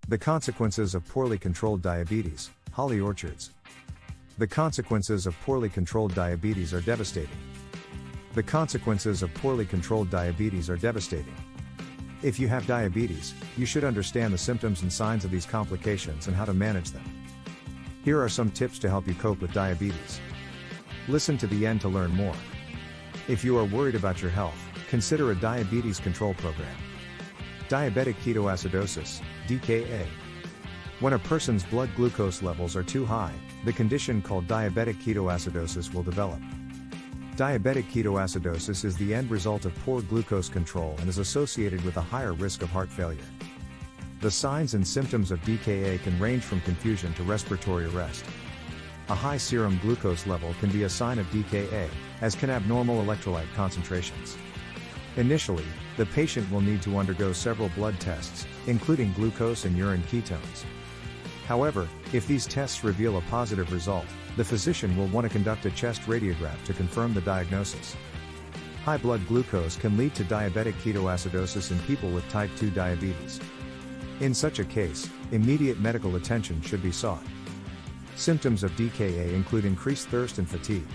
The consequences of poorly controlled diabetes, Holly Orchards. The consequences of poorly controlled diabetes are devastating. The consequences of poorly controlled diabetes are devastating. If you have diabetes, you should understand the symptoms and signs of these complications and how to manage them. Here are some tips to help you cope with diabetes. Listen to the end to learn more. If you are worried about your health, consider a diabetes control program. Diabetic ketoacidosis, DKA. When a person's blood glucose levels are too high, the condition called diabetic ketoacidosis will develop. Diabetic ketoacidosis is the end result of poor glucose control and is associated with a higher risk of heart failure. The signs and symptoms of DKA can range from confusion to respiratory arrest. A high serum glucose level can be a sign of DKA, as can abnormal electrolyte concentrations. Initially, the patient will need to undergo several blood tests, including glucose and urine ketones. However, if these tests reveal a positive result, the physician will want to conduct a chest radiograph to confirm the diagnosis. High blood glucose can lead to diabetic ketoacidosis in people with type 2 diabetes. In such a case, immediate medical attention should be sought. Symptoms of DKA include increased thirst and fatigue.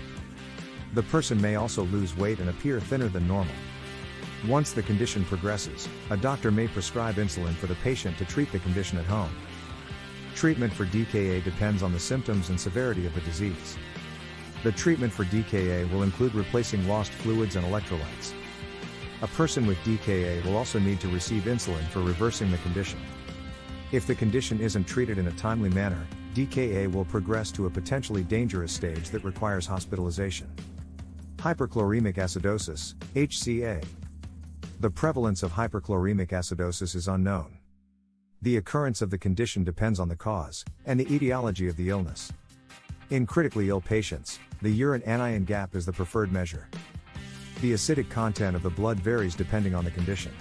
The person may also lose weight and appear thinner than normal. Once the condition progresses, a doctor may prescribe insulin for the patient to treat the condition at home. Treatment for DKA depends on the symptoms and severity of the disease. The treatment for DKA will include replacing lost fluids and electrolytes. A person with DKA will also need to receive insulin for reversing the condition. If the condition isn't treated in a timely manner, DKA will progress to a potentially dangerous stage that requires hospitalization. Hyperchloremic acidosis, HCA. The prevalence of hyperchloremic acidosis is unknown. The occurrence of the condition depends on the cause and the etiology of the illness. In critically ill patients, the urine anion gap is the preferred measure. The acidic content of the blood varies depending on the condition.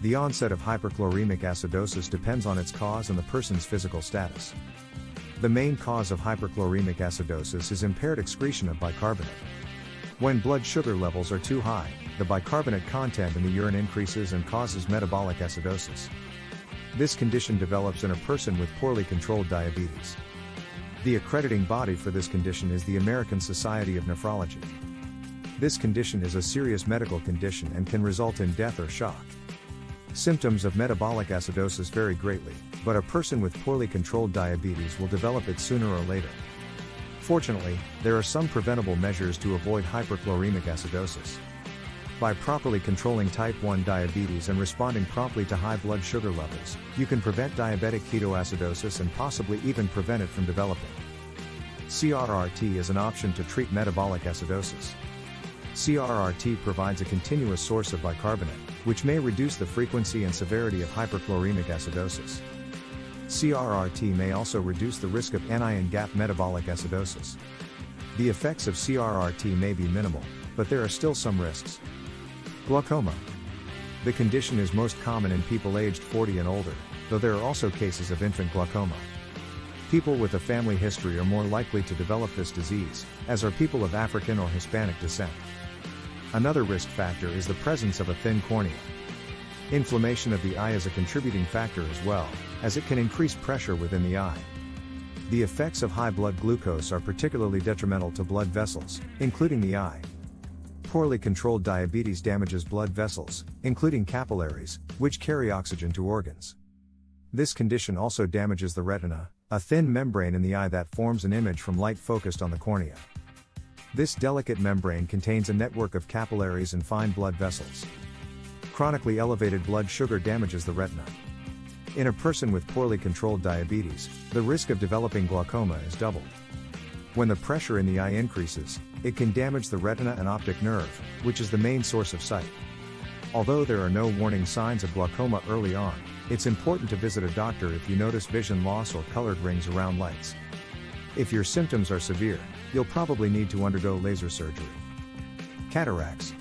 The onset of hyperchloremic acidosis depends on its cause and the person's physical status. The main cause of hyperchloremic acidosis is impaired excretion of bicarbonate. When blood sugar levels are too high, the bicarbonate content in the urine increases and causes metabolic acidosis. This condition develops in a person with poorly controlled diabetes. The accrediting body for this condition is the American Society of Nephrology. This condition is a serious medical condition and can result in death or shock. Symptoms of metabolic acidosis vary greatly, but a person with poorly controlled diabetes will develop it sooner or later. Fortunately, there are some preventable measures to avoid hyperchloremic acidosis. By properly controlling type 1 diabetes and responding promptly to high blood sugar levels, you can prevent diabetic ketoacidosis and possibly even prevent it from developing. CRRT is an option to treat metabolic acidosis. CRRT provides a continuous source of bicarbonate, which may reduce the frequency and severity of hyperchloremic acidosis. CRRT may also reduce the risk of anion gap metabolic acidosis. The effects of CRRT may be minimal, but there are still some risks. Glaucoma. The condition is most common in people aged 40 and older, though there are also cases of infant glaucoma. People with a family history are more likely to develop this disease, as are people of African or Hispanic descent. Another risk factor is the presence of a thin cornea. Inflammation of the eye is a contributing factor as well, as it can increase pressure within the eye. The effects of high blood glucose are particularly detrimental to blood vessels, including the eye. Poorly controlled diabetes damages blood vessels, including capillaries, which carry oxygen to organs. This condition also damages the retina, a thin membrane in the eye that forms an image from light focused on the cornea. This delicate membrane contains a network of capillaries and fine blood vessels. Chronically elevated blood sugar damages the retina. In a person with poorly controlled diabetes, the risk of developing glaucoma is doubled. When the pressure in the eye increases, it can damage the retina and optic nerve, which is the main source of sight. Although there are no warning signs of glaucoma early on, it's important to visit a doctor if you notice vision loss or colored rings around lights. If your symptoms are severe, you'll probably need to undergo laser surgery. Cataracts.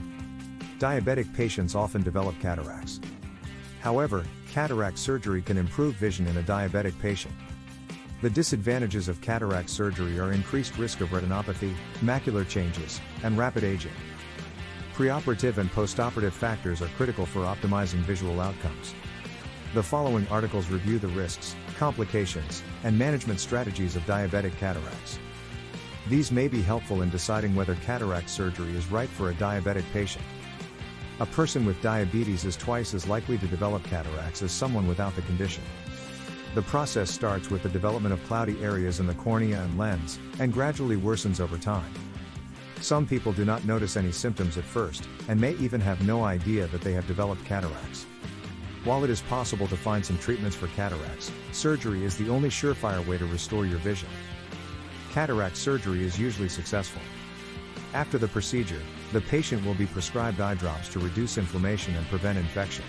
Diabetic patients often develop cataracts. However, cataract surgery can improve vision in a diabetic patient. The disadvantages of cataract surgery are increased risk of retinopathy, macular changes, and rapid aging. Preoperative and postoperative factors are critical for optimizing visual outcomes. The following articles review the risks, complications, and management strategies of diabetic cataracts. These may be helpful in deciding whether cataract surgery is right for a diabetic patient. A person with diabetes is twice as likely to develop cataracts as someone without the condition. The process starts with the development of cloudy areas in the cornea and lens, and gradually worsens over time. Some people do not notice any symptoms at first, and may even have no idea that they have developed cataracts. While it is possible to find some treatments for cataracts, surgery is the only surefire way to restore your vision. Cataract surgery is usually successful. After the procedure, the patient will be prescribed eye drops to reduce inflammation and prevent infection.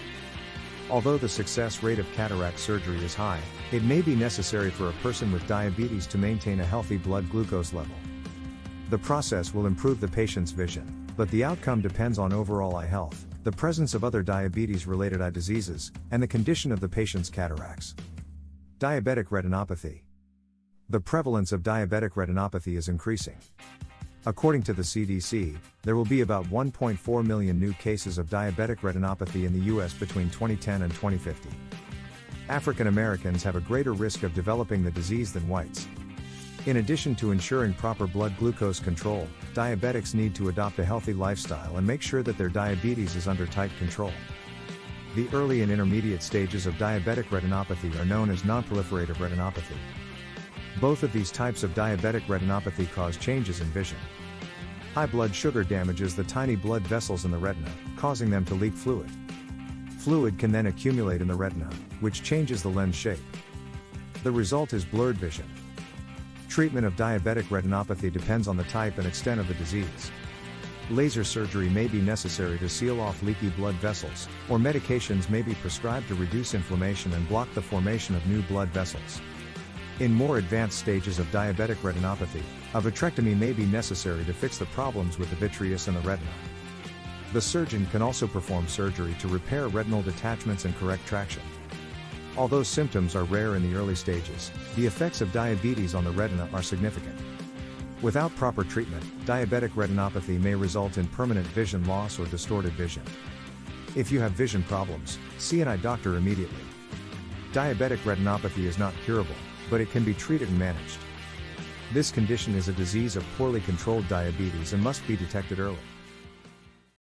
Although the success rate of cataract surgery is high, it may be necessary for a person with diabetes to maintain a healthy blood glucose level. The process will improve the patient's vision, but the outcome depends on overall eye health, the presence of other diabetes-related eye diseases, and the condition of the patient's cataracts. Diabetic retinopathy. The prevalence of diabetic retinopathy is increasing. According to the CDC, there will be about 1.4 million new cases of diabetic retinopathy in the US between 2010 and 2050. African Americans have a greater risk of developing the disease than whites. In addition to ensuring proper blood glucose control, diabetics need to adopt a healthy lifestyle and make sure that their diabetes is under tight control. The early and intermediate stages of diabetic retinopathy are known as nonproliferative retinopathy. Both of these types of diabetic retinopathy cause changes in vision. High blood sugar damages the tiny blood vessels in the retina, causing them to leak fluid. Fluid can then accumulate in the retina, which changes the lens shape. The result is blurred vision. Treatment of diabetic retinopathy depends on the type and extent of the disease. Laser surgery may be necessary to seal off leaky blood vessels, or medications may be prescribed to reduce inflammation and block the formation of new blood vessels. In more advanced stages of diabetic retinopathy, a vitrectomy may be necessary to fix the problems with the vitreous in the retina. The surgeon can also perform surgery to repair retinal detachments and correct traction. Although symptoms are rare in the early stages, the effects of diabetes on the retina are significant. Without proper treatment, diabetic retinopathy may result in permanent vision loss or distorted vision. If you have vision problems, see an eye doctor immediately. Diabetic retinopathy is not curable, but it can be treated and managed. This condition is a disease of poorly controlled diabetes and must be detected early.